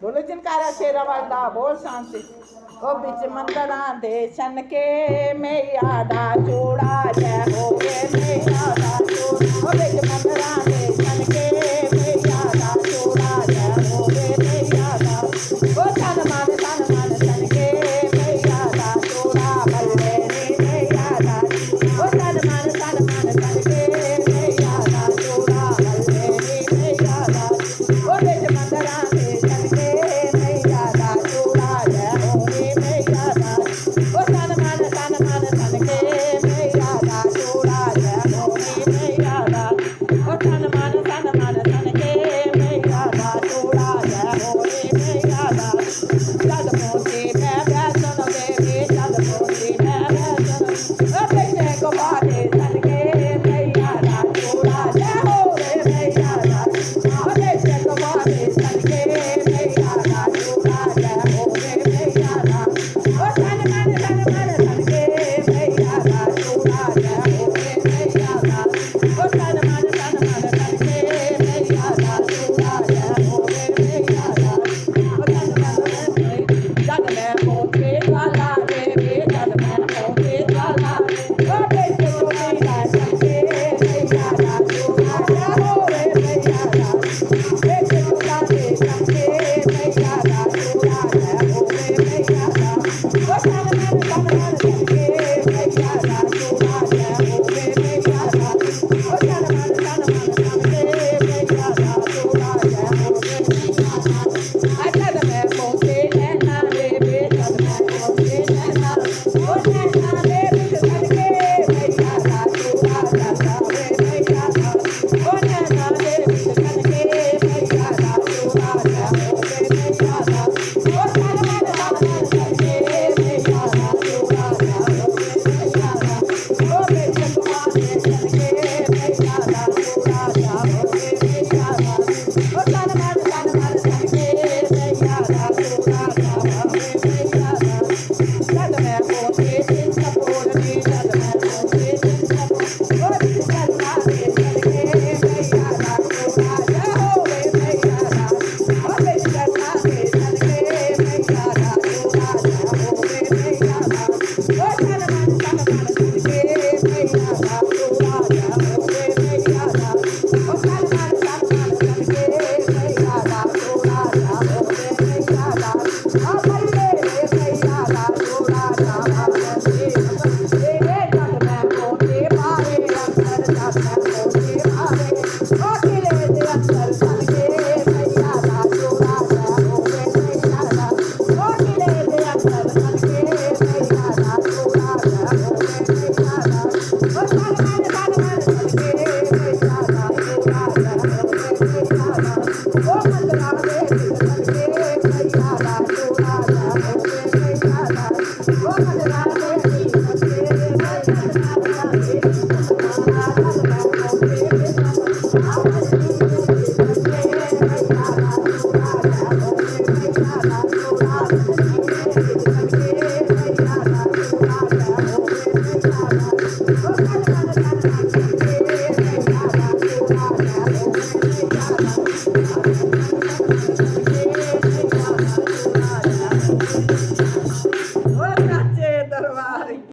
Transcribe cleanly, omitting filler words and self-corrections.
ਬੋਲੋ ਜਨਕਾਰਾ ਸ਼ੇਰਾਂ ਵਾਲਾ ਬੋਲ ਸ਼ਾਂਤੀ। ਉਹ ਵਿੱਚ ਮੰਦਰਾਂ ਦੇ ਛਨਕੇ ਮਈਆ ਦਾ ਚੂੜਾ ਜੈ ਹੋਵੇ ਮਈਆ ਦਾ ਚੂੜਾ। ਉਹ ਵਿੱਚ ਮੰਦਰਾਂ ਦੇ ਛਨਕੇ ਮਈਆ ਦਾ ਚੂੜਾ ਜੈ ਹੋਵੇ ਮਈਆ ਦਾ। ਉਹ ਤਨ ਮਨ ਛਨਕੇ ਮਈਆ ਦਾ ਚੂੜਾ ਬੱਲੇ ਨੀ ਮਈਆ ਦਾ। ਉਹ ਤਨ ਮਨ ਛਨਕੇ ਮਈਆ ਦਾ ਚੂੜਾ ਬੱਲੇ ਨੀ ਮਈਆ ਦਾ। ਉਹ ਵਿੱਚ ਮੰਦਰਾਂ ਦੇ ਛਨਕੇ ਮਈਆ ਦਾ ਚੂੜਾ ਜੈ ਹੋਵੇ ਮਈਆ ਦਾ। ਉਹ ਤਨ ਮਨ ਛਨਕੇ ਮਈਆ ਦਾ ਚੂੜਾ ਜੈ ਹੋਵੇ ਮਈਆ ਦਾ। ਉਹ ਤਨ ਮਨ ਛਨਕੇ ਮਈਆ ਦਾ ਚੂੜਾ ਜੈ ਹੋਵੇ